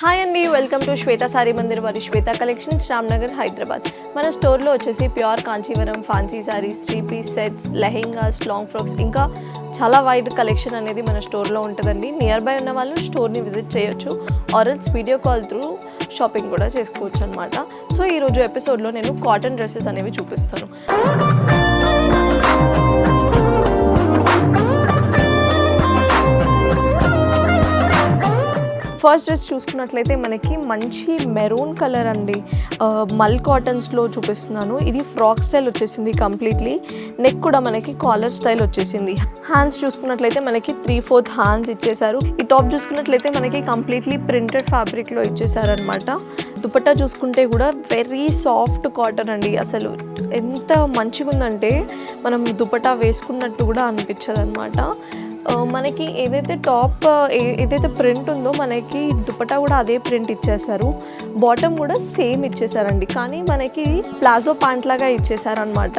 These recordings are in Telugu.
హాయ్ అండి, welcome to Shweta sorry Mandir వారి శ్వేత కలెక్షన్స్ రామ్నగర్ హైదరాబాద్. మన స్టోర్లో వచ్చేసి pure Kanjeevaram fancy saris, 3-piece sets, lehengas, long frocks ఇంకా చాలా వైడ్ కలెక్షన్ అనేది మన స్టోర్లో ఉంటుందండి. నియర్ బై ఉన్న వాళ్ళు స్టోర్ని విజిట్ చేయొచ్చు, ఆర్ఎల్స్ వీడియో కాల్ త్రూ షాపింగ్ కూడా చేసుకోవచ్చు అనమాట. సో ఈరోజు ఎపిసోడ్లో నేను కాటన్ డ్రెస్సెస్ అనేవి చూపిస్తాను. ఫస్ట్ డ్రెస్ చూసుకున్నట్లయితే మనకి మంచి మెరూన్ కలర్ అండి, మల్ కాటన్స్లో చూపిస్తున్నాను. ఇది ఫ్రాక్ స్టైల్ వచ్చేసింది కంప్లీట్లీ. నెక్ కూడా మనకి కాలర్ స్టైల్ వచ్చేసింది. హ్యాండ్స్ చూసుకున్నట్లయితే మనకి 3/4 హ్యాండ్స్ ఇచ్చేసారు. ఈ టాప్ చూసుకున్నట్లయితే మనకి కంప్లీట్లీ ప్రింటెడ్ ఫ్యాబ్రిక్లో ఇచ్చేసారనమాట. దుపట్టా చూసుకుంటే కూడా వెరీ సాఫ్ట్ కాటన్ అండి. అసలు ఎంత మంచిగా ఉందంటే మనం దుపట్టా వేసుకున్నట్టు కూడా అనిపించదు అనమాట. మనకి ఏదైతే టాప్ ఏదైతే ప్రింట్ ఉందో మనకి దుపట్టా కూడా అదే ప్రింట్ ఇచ్చేసారు. బాటమ్ కూడా సేమ్ ఇచ్చేసారండి, కానీ మనకి ప్లాజో ప్యాంట్ లాగా ఇచ్చేసారనమాట.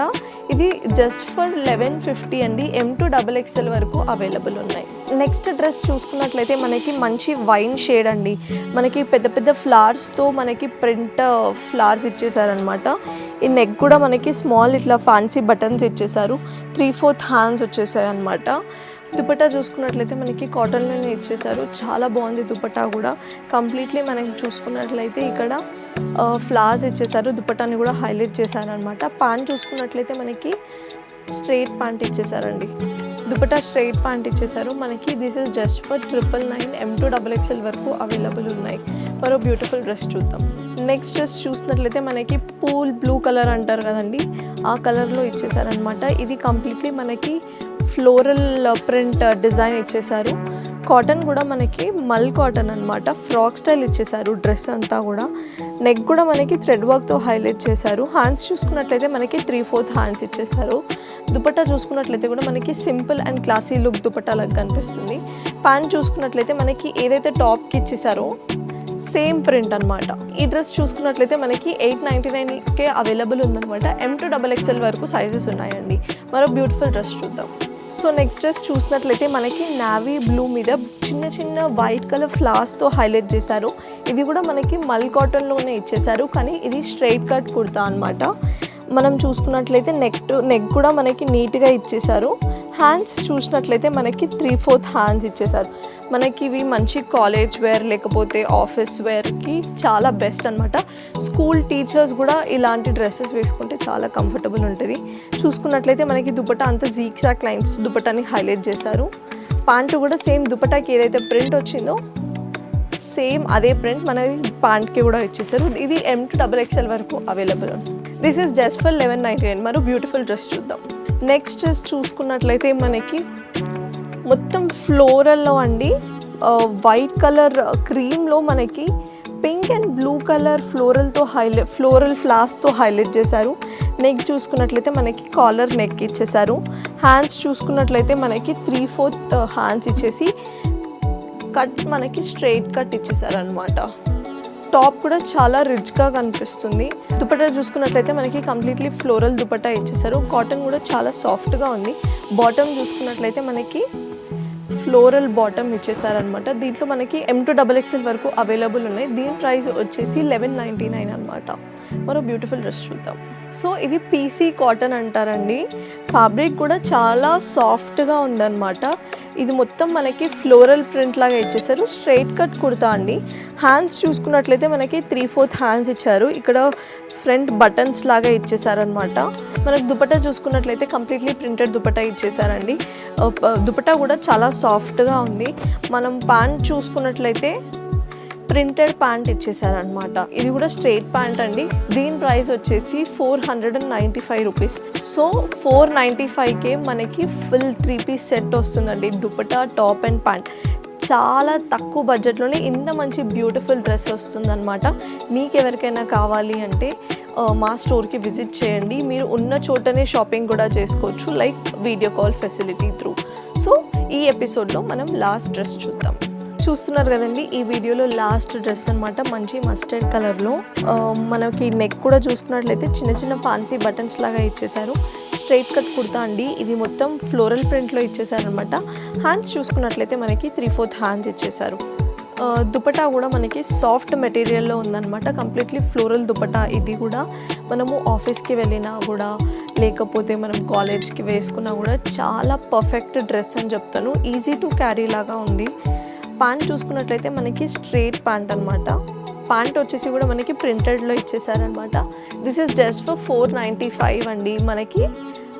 ఇది జస్ట్ ఫర్ 1150 అండి. M to XXL వరకు అవైలబుల్ ఉన్నాయి. నెక్స్ట్ డ్రెస్ చూసుకున్నట్లయితే మనకి మంచి వైన్ షేడ్ అండి. మనకి పెద్ద పెద్ద ఫ్లవర్స్తో మనకి ప్రింట్ ఫ్లవర్స్ ఇచ్చేసారనమాట. ఈ నెక్ కూడా మనకి స్మాల్ ఇట్లా ఫ్యాన్సీ బటన్స్ ఇచ్చేసారు. 3/4 హ్యాండ్స్ వచ్చేసాయి అనమాట. దుపట్టా చూసుకున్నట్లయితే మనకి కాటన్లోనే ఇచ్చేసారు. చాలా బాగుంది దుపట్టా కూడా. కంప్లీట్లీ మనకి చూసుకున్నట్లయితే ఇక్కడ ఫ్లవర్స్ ఇచ్చేసారు. దుపట్టాని కూడా హైలైట్ చేశారనమాట. ప్యాంట్ చూసుకున్నట్లయితే మనకి స్ట్రైట్ ప్యాంట్ ఇచ్చేసారండి. దుపట్టా స్ట్రైట్ ప్యాంట్ ఇచ్చేసారు మనకి. This is just for 999. M to XXL వరకు అవైలబుల్ ఉన్నాయి. మరో బ్యూటిఫుల్ డ్రెస్ చూద్దాం. నెక్స్ట్ డ్రెస్ చూసినట్లయితే మనకి పూల్ బ్లూ కలర్ అంటారు కదండి, ఆ కలర్లో ఇచ్చేసారనమాట. ఇది కంప్లీట్లీ మనకి ఫ్లోరల్ ప్రింట్ డిజైన్ ఇచ్చేసారు. కాటన్ కూడా మనకి మల్ కాటన్ అనమాట. ఫ్రాక్ స్టైల్ ఇచ్చేసారు డ్రెస్ అంతా కూడా. నెక్ కూడా మనకి థ్రెడ్ వర్క్తో హైలైట్ చేశారు. హ్యాండ్స్ చూసుకున్నట్లయితే మనకి 3/4 హ్యాండ్స్ ఇచ్చేసారు. దుపట్టా చూసుకున్నట్లయితే కూడా మనకి simple and classy look dupatta లాగా కనిపిస్తుంది. ప్యాంట్ చూసుకున్నట్లయితే మనకి ఏదైతే టాప్కి ఇచ్చేసారో సేమ్ ప్రింట్ అనమాట. ఈ డ్రెస్ చూసుకున్నట్లయితే మనకి 899కే అవైలబుల్ ఉందనమాట. M to XXL వరకు సైజెస్ ఉన్నాయండి. మరో బ్యూటిఫుల్ డ్రెస్ చూద్దాం. సో నెక్స్ట్ డ్రెస్ చూసినట్లయితే మనకి నావీ బ్లూ మీద చిన్న చిన్న వైట్ కలర్ ఫ్లవర్స్తో హైలైట్ చేశారు. ఇది కూడా మనకి మల్ కాటన్లోనే ఇచ్చేసారు, కానీ ఇది స్ట్రైట్ కట్ కుర్తా అనమాట. మనం చూసుకున్నట్లయితే నెక్ కూడా మనకి నీట్గా ఇచ్చేసారు. హ్యాండ్స్ చూసినట్లయితే మనకి 3/4 హ్యాండ్స్ ఇచ్చేసారు. మనకి ఇవి మంచి కాలేజ్ వేర్ లేకపోతే ఆఫీస్ వేర్కి చాలా బెస్ట్ అనమాట. స్కూల్ టీచర్స్ కూడా ఇలాంటి డ్రెస్సెస్ వేసుకుంటే చాలా కంఫర్టబుల్ ఉంటుంది. చూసుకున్నట్లయితే మనకి దుపట్టా అంతా జీగ్జాగ్ లైన్స్ దుపట్టాని హైలైట్ చేశారు. ప్యాంటు కూడా సేమ్ దుపట్టాకి ఏదైతే ప్రింట్ వచ్చిందో సేమ్ అదే ప్రింట్ మనకి ప్యాంట్కి కూడా ఇచ్చేసారు. ఇది M to XXL వరకు అవైలబుల్ ఉంది. This is just for 1199. మరో బ్యూటిఫుల్ డ్రెస్ చూద్దాం. నెక్స్ట్ డ్రెస్ చూసుకున్నట్లయితే మనకి మొత్తం ఫ్లోరల్లో అండి, వైట్ కలర్ క్రీమ్లో మనకి pink and blue colour floral ఫ్లవర్స్తో హైలైట్ చేశారు. నెక్ చూసుకున్నట్లయితే మనకి కాలర్ నెక్ ఇచ్చేసారు. హ్యాండ్స్ చూసుకున్నట్లయితే మనకి 3/4 హ్యాండ్స్ ఇచ్చేసి కట్ మనకి స్ట్రైట్ కట్ ఇచ్చేసారు అనమాట. టాప్ కూడా చాలా రిచ్గా కనిపిస్తుంది. దుపట్టా చూసుకున్నట్లయితే మనకి కంప్లీట్లీ ఫ్లోరల్ దుపట్టా ఇచ్చేసారు. కాటన్ కూడా చాలా సాఫ్ట్గా ఉంది. బాటమ్ చూసుకున్నట్లయితే మనకి ఫ్లోరల్ బాటమ్ ఇచ్చేసారనమాట. దీంట్లో మనకి M to XXL వరకు అవైలబుల్ ఉన్నాయి. దీని ప్రైస్ వచ్చేసి 1199 అనమాట. మరో బ్యూటిఫుల్ డ్రెస్ చూద్దాం. సో ఇవి PC కాటన్ అంటారండి. ఫ్యాబ్రిక్ కూడా చాలా సాఫ్ట్గా ఉందన్నమాట. ఇది మొత్తం మనకి ఫ్లోరల్ ప్రింట్ లాగా ఇచ్చేసారు. స్ట్రైట్ కట్ కుర్తా అండి. హ్యాండ్స్ చూసుకున్నట్లయితే మనకి 3/4 హ్యాండ్స్ ఇచ్చారు. ఇక్కడ ఫ్రంట్ బటన్స్ లాగా ఇచ్చేసారనమాట. మనకి దుపట్టా చూసుకున్నట్లయితే కంప్లీట్లీ ప్రింటెడ్ దుపట్టా ఇచ్చేసారండి. దుపట్టా కూడా చాలా సాఫ్ట్గా ఉంది. మనం ప్యాంట్ చూసుకున్నట్లయితే ప్రింటెడ్ ప్యాంట్ ఇచ్చేసారనమాట. ఇది కూడా స్ట్రైట్ ప్యాంట్ అండి. దీని ప్రైస్ వచ్చేసి 495 రూపీస్. సో 495కే మనకి ఫుల్ 3-piece సెట్ వస్తుందండి. Dupatta, top and pant. చాలా తక్కువ బడ్జెట్లోనే ఇంత మంచి బ్యూటిఫుల్ డ్రెస్ వస్తుందన్నమాట. మీకు ఎవరికైనా కావాలి అంటే మా స్టోర్కి విజిట్ చేయండి. మీరు ఉన్న చోటనే షాపింగ్ కూడా చేసుకోవచ్చు, like video call facility through. So ఈ ఎపిసోడ్లో మనం లాస్ట్ డ్రెస్ చూద్దాం. చూస్తున్నారు కదండి, ఈ వీడియోలో లాస్ట్ డ్రెస్ అనమాట. మంచి మస్టర్డ్ కలర్లో మనకి నెక్ కూడా చూసుకున్నట్లయితే చిన్న చిన్న ఫ్యాన్సీ బటన్స్ లాగా ఇచ్చేసారు. స్ట్రైట్ కట్ కుర్తా అండి. ఇది మొత్తం ఫ్లోరల్ ప్రింట్లో ఇచ్చేసారనమాట. హ్యాండ్స్ చూసుకున్నట్లయితే మనకి 3/4 హ్యాండ్స్ ఇచ్చేసారు. దుపట్టా కూడా మనకి సాఫ్ట్ మెటీరియల్లో ఉందన్నమాట. Completely floral dupatta. ఇది కూడా మనము ఆఫీస్కి వెళ్ళినా కూడా లేకపోతే మనం కాలేజ్కి వేసుకున్నా కూడా చాలా పర్ఫెక్ట్ డ్రెస్ అని చెప్తాను. ఈజీ టు క్యారీ లాగా ఉంది. ప్యాంట్ చూసుకున్నట్లయితే మనకి స్ట్రైట్ ప్యాంట్ అనమాట. ప్యాంట్ వచ్చేసి కూడా మనకి ప్రింటెడ్లో ఇచ్చేసారనమాట. దిస్ ఈస్ జస్ట్ ఫర్ 495 అండి. మనకి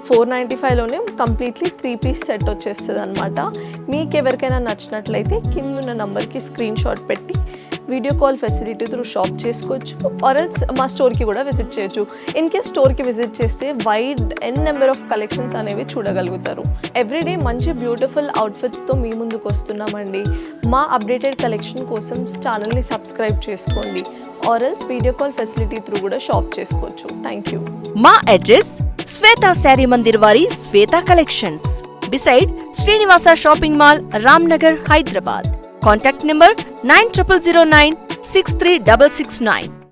495లోనే కంప్లీట్లీ 3 పీస్ సెట్ వచ్చేస్తుంది అనమాట. మీకు ఎవరికైనా నచ్చినట్లయితే కింద ఉన్న నెంబర్కి స్క్రీన్ షాట్ పెట్టి video call facility through shop చేసుకోవచ్చు. ఆర్ఎల్స్ మా స్టోర్కి కూడా విజిట్ చేయొచ్చు. ఇన్ కేస్ స్టోర్కి విజిట్ చేస్తే వైడ్ నెంబర్ ఆఫ్ కలెక్షన్స్ అనేవి చూడగలుగుతారు. ఎవ్రీడే మంచి బ్యూటిఫుల్ అవుట్ఫిట్స్తో మీ ముందుకు వస్తున్నామండి. మా అప్డేటెడ్ కలెక్షన్ కోసం ఛానల్ని సబ్స్క్రైబ్ చేసుకోండి. ఆర్ఎల్స్ వీడియో కాల్ ఫెసిలిటీ త్రూ కూడా షాప్ చేసుకోవచ్చు. Thank you. మా అడ్రస్ శ్వేత శారీ మందిర్ వారి శ్వేత collections beside Srinivasa Shopping Mall, Ramnagar, Hyderabad. Contact number 9009 63669.